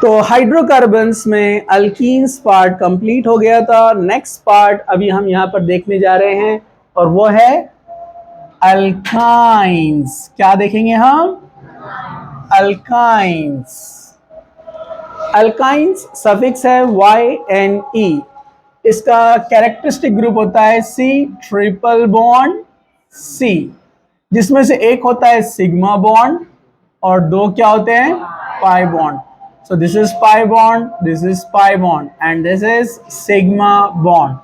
तो हाइड्रोकार्बन्स में alkenes part complete हो गया था। नेक्स्ट पार्ट अभी हम यहाँ पर देखने जा रहे हैं और वो है अल्काइंस। क्या देखेंगे हम? अल्काइंस। अल्काइंस सफिक्स है YNE। इसका कैरेक्टरिस्टिक ग्रुप होता है C ट्रिपल बॉन्ड C, जिसमें से एक होता है सिग्मा बॉन्ड और दो क्या होते हैं? Pi bond. So this is pi bond, this is pi bond and this is sigma bond.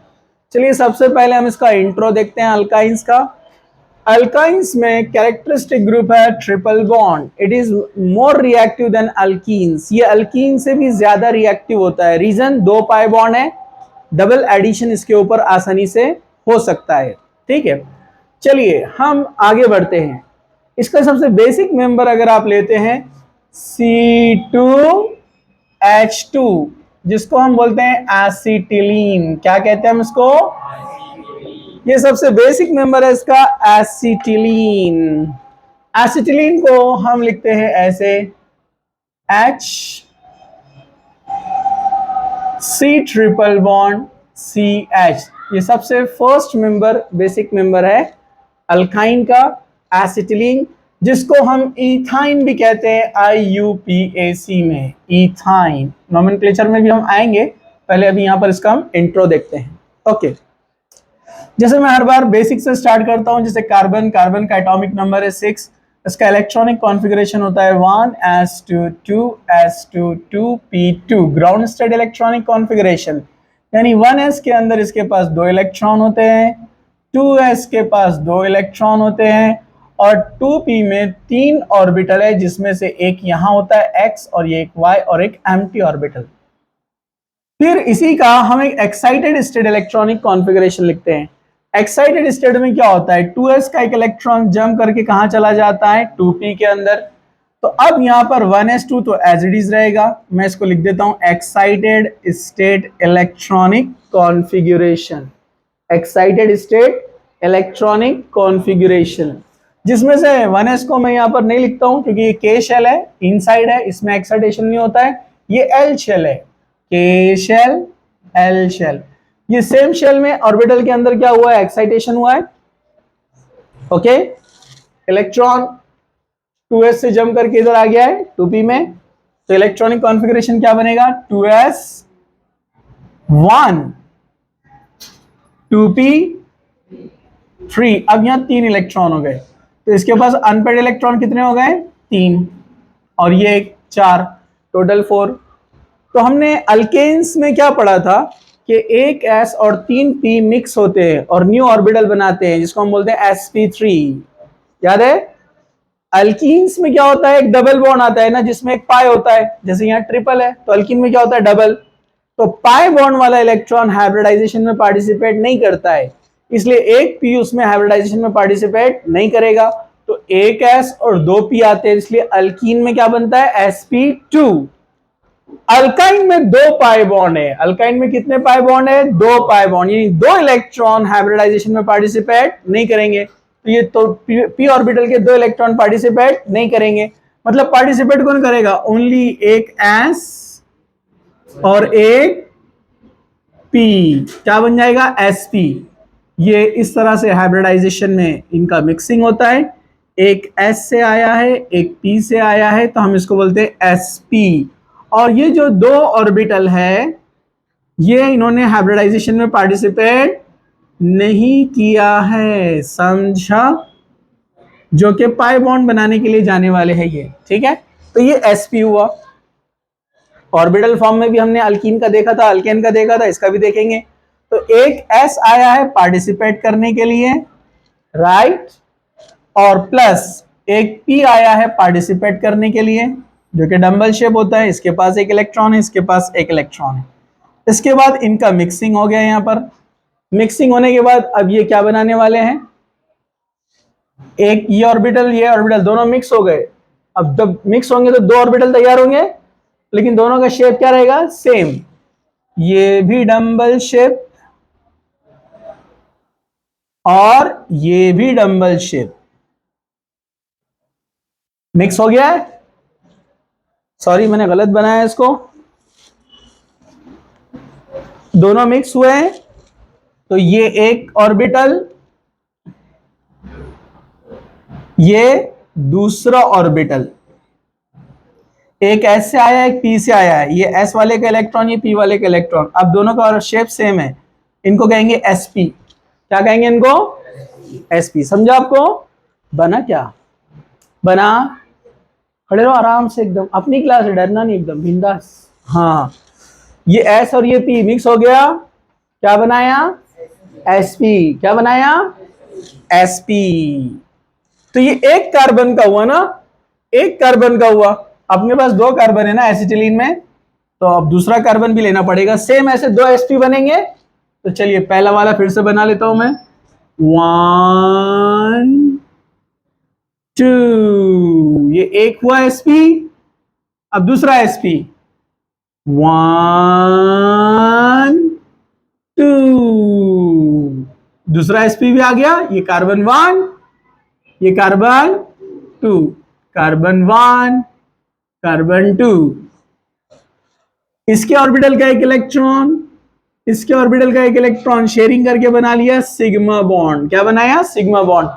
चलिए सबसे पहले हम इसका इंट्रो देखते हैं अल्काइंस का। अल्काइंस में कैरेक्टरिस्टिक ग्रुप है triple bond. It is more reactive than alkenes. ये अल्कीन से भी ज्यादा रिएक्टिव होता है। रीजन, दो पाई बॉन्ड है, डबल एडिशन इसके ऊपर आसानी से हो सकता है। ठीक है, चलिए हम आगे बढ़ते हैं। इसका सबसे बेसिक मेंबर अगर आप लेते हैं C2H2, जिसको हम बोलते हैं एसिटिलीन। क्या कहते हैं हम इसको? ये सबसे बेसिक मेंबर है इसका, एसिटिलीन। एसिटिलीन को हम लिखते हैं ऐसे H C triple bond CH। ये सबसे फर्स्ट मेंबर, बेसिक मेंबर है अल्काइन का, एसिटिलीन, जिसको हम इथाइन भी कहते हैं IUPAC में, इथाइन। नोमेनक्लेचर में भी हम आएंगे, पहले अभी यहां पर इसका हम इंट्रो देखते हैं। ओके, जैसे मैं हर बार बेसिक से स्टार्ट करता हूं, जैसे कार्बन, कार्बन का एटॉमिक नंबर है 6, इसका इलेक्ट्रॉनिक कॉन्फ़िगरेशन होता है 1s2 2s2 2p2, ground state electronic configuration, यानी 1s के अंदर इसके पास दो इलेक्ट्रॉन होते हैं, 2s के पास दो इलेक्ट्रॉन होते हैं और 2p में तीन ऑर्बिटल है, जिसमें से एक यहां होता है x और ये एक y और एक एम्प्टी ऑर्बिटल। फिर इसी का हम एक एक्साइटेड स्टेट इलेक्ट्रॉनिक कॉन्फ़िगरेशन लिखते हैं। एक्साइटेड स्टेट में क्या होता है? 2s का एक इलेक्ट्रॉन जंप करके कहां चला जाता है? 2p के अंदर। तो अब यहां पर 1s2 तो एज इट इज रहेगा, मैं इसको लिख देता हूं excited state electronic configuration. Excited state electronic configuration, जिसमें से 1s को मैं यहां पर नहीं लिखता हूं क्योंकि ये K शेल है, इनसाइड है, इसमें एक्साइटेशन नहीं होता है। ये L शेल है, K शेल, L शेल। ये सेम शेल में ऑर्बिटल के अंदर क्या हुआ है? एक्साइटेशन हुआ है। ओके, इलेक्ट्रॉन 2s से जंप करके इधर आ गया है 2p में, तो इलेक्ट्रॉनिक कॉन्फ़िगरेशन क्या बनेगा? 2s 1 2p 3। अब यहां तीन इलेक्ट्रॉन हो गए, तो इसके पास अनपेड इलेक्ट्रॉन कितने हो गए? 3, और ये एक 4, टोटल 4। तो हमने अल्केन्स में क्या पढ़ा था कि एक S और तीन P मिक्स होते हैं और न्यू ऑर्बिटल बनाते हैं, जिसको हम बोलते हैं sp3। याद है? अल्कीन्स में क्या होता है? एक डबल बॉन्ड आता है ना, जिसमें एक पाई होता है, जैसे यहाँ ट्रिपल है तो अल्कीन में क्या होता है? डबल। तो पाई बॉन्ड वाला इलेक्ट्रॉन हाइब्रिडाइजेशन में पार्टिसिपेट नहीं करता है, इसलिए एक P उसमें हाइब्रिडाइजेशन में पार्टिसिपेट नहीं करेगा। तो एक S और दो P आते हैं, इसलिए अल्कीन में क्या बनता है? sp2। अल्काइन में दो पाई बॉन्ड है। अल्काइन में कितने पाई बॉन्ड है? दो पाई बॉन्ड, यानी दो इलेक्ट्रॉन हाइब्रिडाइजेशन में पार्टिसिपेट नहीं करेंगे। तो ये तो p ऑर्बिटल के दो इलेक्ट्रॉन पार्टिसिपेट नहीं करेंगे। मतलब पार्टिसिपेट कौन करेगा? ओनली एक s और एक p। क्या बन जाएगा? sp। ये इस तरह से हाइब्रिडाइजेशन में इनका मिक्सिंग होता है। एक s से आया है, एक p से आया है, तो हम इसको बोलते हैं sp। और ये जो दो ऑर्बिटल है, ये इन्होंने हाइब्रिडाइजेशन में पार्टिसिपेट नहीं किया है, समझा? जो कि पाई बॉन्ड बनाने के लिए जाने वाले हैं ये। ठीक है, तो ये sp हुआ। ऑर्बिटल फॉर्म में भी हमने अल्कीन का देखा था, अल्केन का देखा था, इसका भी देखेंगे। तो एक s आया है पार्टिसिपेट करने के लिए, राइट, और प्लस एक p आया है पार्टिसिपेट करने के लिए, जो कि डंबल शेप होता है। इसके पास एक इलेक्ट्रॉन है, इसके पास एक इलेक्ट्रॉन है। इसके बाद इनका मिक्सिंग हो गया। यहां पर मिक्सिंग होने के बाद अब ये क्या बनाने वाले हैं? एक ये ऑर्बिटल दोनों मिक्स हो गए। अब जब मिक्स होंगे तो दो ऑर्बिटल तैयार होंगे, लेकिन दोनों का शेप क्या रहेगा? सेम। ये भी डंबल शेप और ये भी डंबल शेप। मिक्स हो गया है। सॉरी मैंने गलत बनाया इसको, दोनों मिक्स हुए हैं तो ये एक ऑर्बिटल, ये दूसरा ऑर्बिटल, एक एस से आया एक पी से आया है, ये एस वाले का इलेक्ट्रॉन ये पी वाले का इलेक्ट्रॉन, अब दोनों का शेप सेम है, इनको कहेंगे एसपी। क्या कहेंगे इनको? एसपी। समझा आपको? बना क्या? बना? खड़े रहो आराम से, एकदम अपनी क्लास है, डरना नहीं, एकदम बिंदास। हाँ, ये एस और ये पी मिक्स हो गया, क्या बनाया? एसपी। क्या बनाया? एसपी। तो ये एक कार्बन का हुआ ना, एक कार्बन का हुआ। अपने पास दो कार्बन है ना एसिटिलीन में, तो अब दूसरा कार्बन भी लेना पड़ेगा, सेम ऐसे दो एसपी बनेंगे। तो चलिए पहला वाला फिर से बना लेता हूं मैं, 1 2, ये एक हुआ एसपी, अब दूसरा एसपी, 1 2, दूसरा एसपी भी आ गया, ये कार्बन 1, ये कार्बन 2, कार्बन 1, कार्बन 2, इसके ऑर्बिटल का एक इलेक्ट्रॉन, इसके ऑर्बिटल का एक इलेक्ट्रॉन शेयरिंग करके बना लिया सिग्मा बॉन्ड। क्या बनाया? Sigma bond.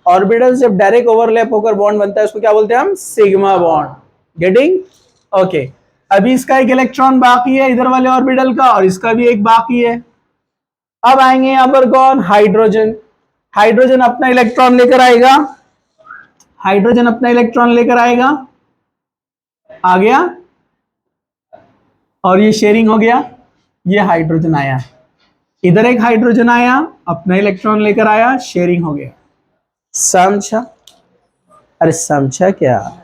ऑर्बिटल जब डायरेक्ट ओवरलैप होकर बॉन्ड बनता है उसको क्या बोलते हैं हम? Sigma bond. गेटिंग? ओके। अभी इसका एक इलेक्ट्रॉन बाकी है इधर वाले ऑर्बिटल का, और इसका भी एक बाकी है। अब आएंगे यहां पर कौन? हाइड्रोजन। हाइड्रोजन अपना इलेक्ट्रॉन लेकर आएगा, हाइड्रोजन अपना इलेक्ट्रॉन लेकर आएगा, आ गया, और ये शेयरिंग हो गया, ये हाइड्रोजन आया, इधर एक हाइड्रोजन आया, अपना इलेक्ट्रॉन लेकर आया, शेयरिंग हो गया। समझा? अरे समझा क्या?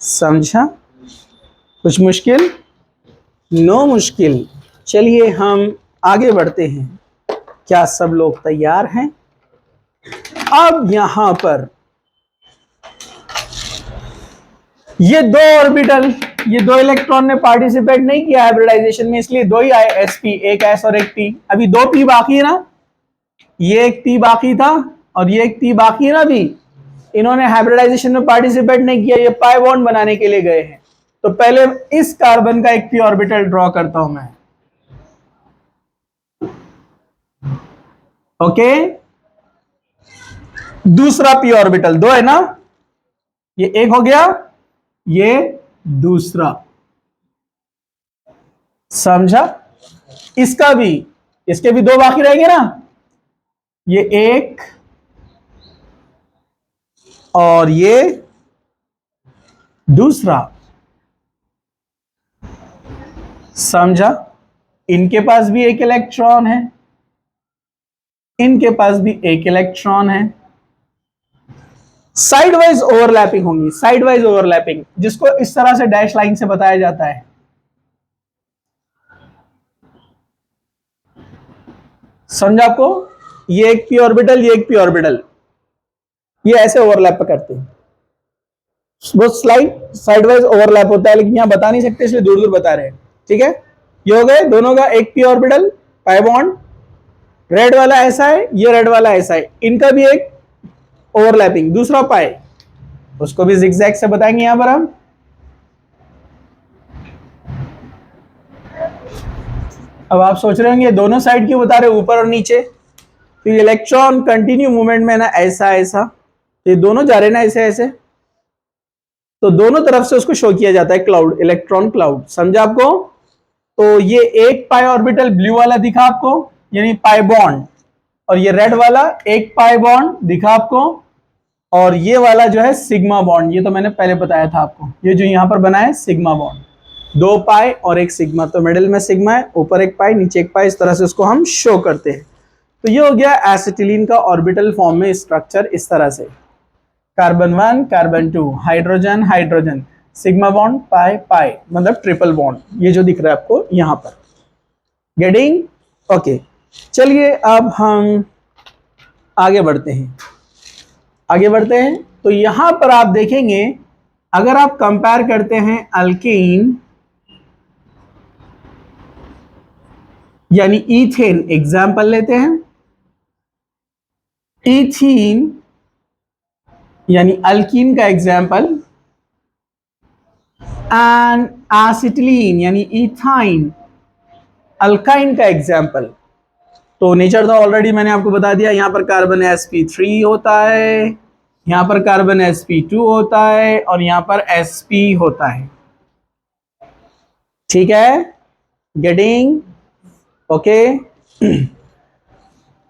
समझा? कुछ मुश्किल? नो मुश्किल। चलिए हम आगे बढ़ते हैं। क्या सब लोग तैयार हैं? अब यहां पर ये दो ऑर्बिटल, ये दो इलेक्ट्रॉन ने पार्टिसिपेट नहीं किया हाइब्रिडाइजेशन में, इसलिए दो ही आए एसपी, एक एस और एक पी। अभी दो पी बाकी है ना, ये एक पी बाकी था और ये एक पी बाकी है ना, अभी इन्होंने हाइब्रिडाइजेशन में पार्टिसिपेट नहीं किया, ये पाई बॉन्ड बनाने के लिए गए हैं। तो पहले इस कार्बन का एक पी ऑर्बिटल ड्रॉ करता हूं मैं। ओके, दूसरा पी ऑर्बिटल, दो है ना, ये एक हो गया, ये दूसरा। समझा? इसका भी, इसके भी दो बाकी रहेंगे ना, ये एक और ये दूसरा। समझा? इनके पास भी एक इलेक्ट्रॉन है, इनके पास भी एक इलेक्ट्रॉन है, साइड वाइज ओवरलैपिंग होंगी, साइड वाइज ओवरलैपिंग, जिसको इस तरह से डैश लाइन से बताया जाता है। समझा आपको? ये एक पी ऑर्बिटल, ये एक पी ऑर्बिटल, ये ऐसे ओवरलैप करते हैं, वो स्लाइड साइड वाइज ओवरलैप होता है, लेकिन यहां बता नहीं सकते इसलिए दूर दूर बता रहे हैं। ठीक है, ये हो गए दोनों का एक P orbital, pi bond, red वाला ऐसा है, ये रेड वाला ऐसा है, इनका भी एक ओवरलैपिंग, दूसरा पाई, उसको भी जिगजैग से बताएंगे यहां पर हम। अब आप सोच रहे होंगे दोनों साइड क्यों बता रहे, ऊपर और नीचे? तो इलेक्ट्रॉन कंटिन्यू मूवमेंट में ना, ऐसा ऐसा, तो ये दोनों जा रहे ना ऐसे ऐसे, तो दोनों तरफ से उसको शो किया जाता है क्लाउड, इलेक्ट्रॉन क्लाउड। समझा आपको? तो ये एक पाई ऑर्बिटल ब्लू वाला दिखा आपको, यानी पाई बॉन्ड, और ये रेड वाला एक पाई बॉन्ड दिखा आपको, और ये वाला जो है सिग्मा बॉन्ड, ये तो मैंने पहले बताया था आपको, ये जो यहां पर बना है सिग्मा बॉन्ड, दो पाई और एक सिग्मा, तो मिडिल में सिग्मा है, ऊपर एक पाई नीचे एक पाई, इस तरह से उसको हम शो करते हैं। तो ये हो गया एसिटिलीन का ऑर्बिटल फॉर्म में स्ट्रक्चर, इस तरह से carbon 1 carbon 2, hydrogen hydrogen, sigma bond, pi pi, मतलब ट्रिपल बॉन्ड, ये जो दिख रहा है आपको यहां पर। गेटिंग? ओके। चलिए अब हम आगे बढ़ते हैं, आगे बढ़ते हैं। तो यहां पर आप देखेंगे, अगर आप कंपेयर करते हैं अल्कीन यानी ईथेन, एग्जाम्पल लेते हैं, ईथीन यानी अल्कीन का एग्जाम्पल, एंड एसिटिलीन यानी इथाइन अल्काइन का एग्जाम्पल। तो नेचर तो ऑलरेडी मैंने आपको बता दिया, यहां पर कार्बन sp3 होता है, यहां पर कार्बन sp2 होता है और यहां पर sp होता है। ठीक है, गेटिंग ओके।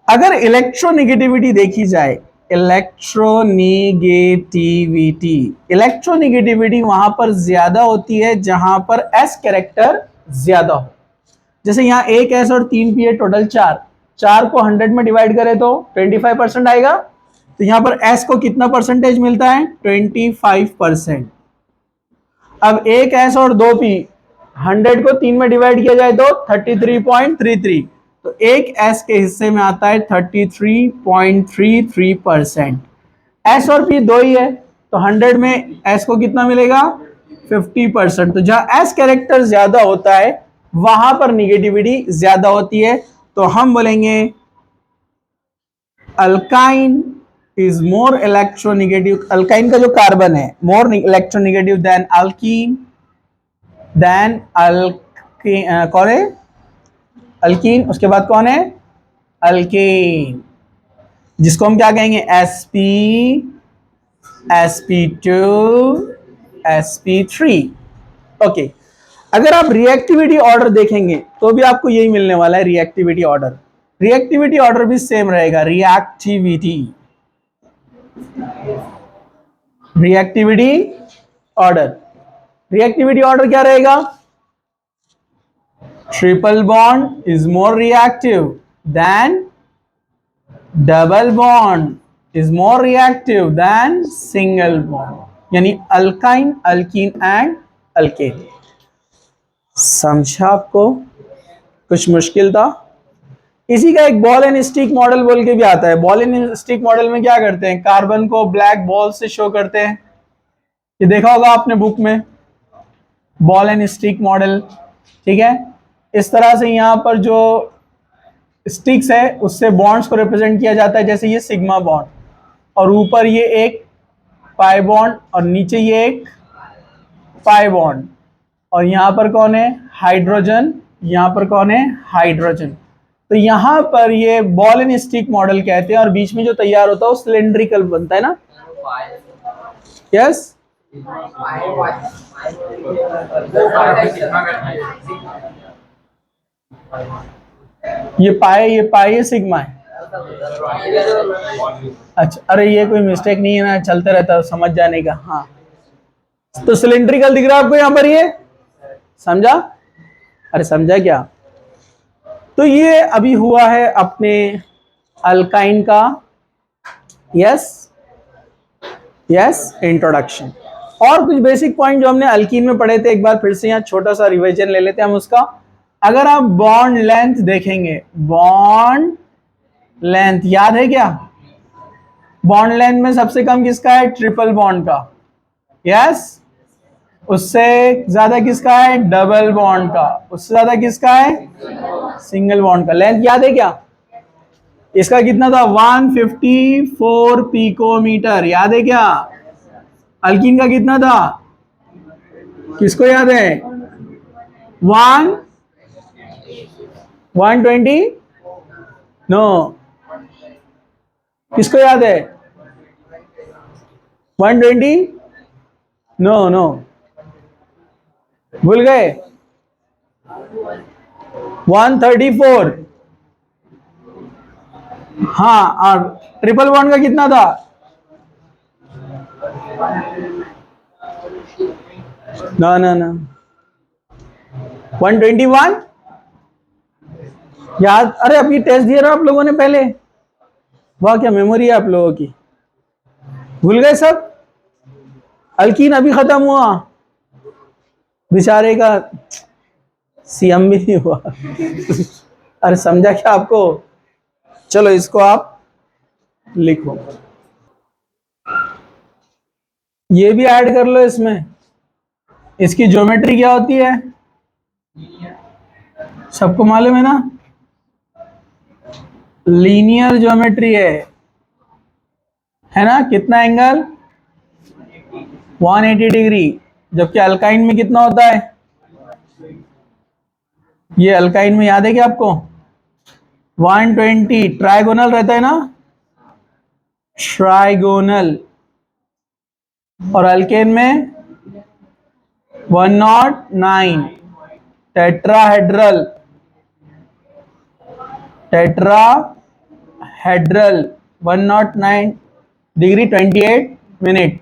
अगर इलेक्ट्रोनेगेटिविटी देखी जाए, इलेक्ट्रोनेगेटिविटी वहां पर ज्यादा होती है जहां पर s कैरेक्टर ज्यादा हो। जैसे यहाँ एक एस और 3p है, टोटल 4, 4 को 100 में डिवाइड करें तो 25% आएगा। तो यहाँ पर s को कितना परसेंटेज मिलता है? 25%। अब एक s और 2p, 100 को 3 में डिवाइड किया जाए तो 33.33, तो एक s के हिस्से में आता है 33.33%। s और p दो ही है, तो 100 में s को कितना मिलेगा? 50%। तो जहां s कैरेक्टर ज्यादा होता है वहां पर निगेटिविटी ज्यादा होती है। तो हम बोलेंगे alkyne is more electronegative, alkyne का जो कार्बन है more electronegative than alkene, then कौन है? अल्कीन। उसके बाद कौन है? अल्केन, जिसको हम क्या कहेंगे? sp, sp2, sp3। ओके, अगर आप रिएक्टिविटी ऑर्डर देखेंगे तो भी आपको यही मिलने वाला है, रिएक्टिविटी ऑर्डर। रिएक्टिविटी ऑर्डर भी सेम रहेगा, रिएक्टिविटी ऑर्डर। रिएक्टिविटी ऑर्डर क्या रहेगा? Triple bond is more reactive than double bond is more reactive than single bond, यानी अल्काइन, अल्कीन एंड अल्केन। समझा आपको? कुछ मुश्किल था? इसी का एक बॉल एंड स्टिक मॉडल बोल के भी आता है। बॉल एंड स्टिक मॉडल में क्या करते हैं? कार्बन को ब्लैक बॉल से शो करते हैं, ये देखा होगा आपने बुक में, बॉल एंड स्टिक मॉडल। ठीक है, इस तरह से यहाँ पर जो स्टिक्स है उससे बॉन्ड्स को रिप्रेजेंट किया जाता है, जैसे ये सिग्मा बॉन्ड और ऊपर ये एक पाई बॉन्ड और नीचे ये एक पाई बॉन्ड, और यहाँ पर कौन है? हाइड्रोजन। यहाँ पर कौन है? हाइड्रोजन। तो यहाँ पर ये बॉल एंड स्टिक मॉडल कहते हैं, और बीच में जो तैयार होता है वो सिलेंड्रिकल बनता है ना? यस। ये पाए ये सिग्मा है। अच्छा, अरे ये कोई मिस्टेक नहीं है ना, चलते रहता है समझ जाने का। हाँ, तो सिलेंड्रिकल दिख रहा है आपको यहाँ पर, ये समझा? अरे समझा क्या? तो ये अभी हुआ है अपने अल्काइन का इंट्रोडक्शन। और कुछ बेसिक पॉइंट जो हमने अल्कीन में पढ़े थे, एक बार फिर से यहाँ छोटा सा रिवीजन ले लेते हैं हम उसका। अगर आप बॉन्ड लेंथ देखेंगे, बॉन्ड लेंथ याद है क्या? बॉन्ड लेंथ में सबसे कम किसका है? ट्रिपल बॉन्ड का। यस। उससे ज्यादा किसका है? डबल बॉन्ड का। उससे ज्यादा किसका है? सिंगल बॉन्ड का। लेंथ याद है क्या? इसका कितना था? 154 पिकोमीटर, याद है क्या? अल्कीन का कितना था? किसको याद है? 120? नो, किसको याद है? 120? नो, भूल गए? 134। हाँ, और ट्रिपल बॉन्ड का कितना था? ना 121 याद? अरे अभी टेस्ट दिया ना आप लोगों ने पहले, वाह क्या मेमोरी है आप लोगों की, भूल गए सब? अल्कीन अभी खत्म हुआ, बेचारे का सीएम भी नहीं हुआ। अरे समझा क्या आपको? चलो इसको आप लिखो, ये भी ऐड कर लो इसमें। इसकी ज्योमेट्री क्या होती है? सबको मालूम है ना? लीनियर ज्योमेट्री है ना? कितना एंगल? 180 डिग्री। जबकि अल्काइन में कितना होता है? ये अल्काइन में याद है क्या आपको? 120 ट्राइगोनल रहता है ना, ट्राइगोनल। और अल्केन में 109 टेट्राहेड्रल, टेट्राहेड्रल 109 डिग्री 28 मिनट।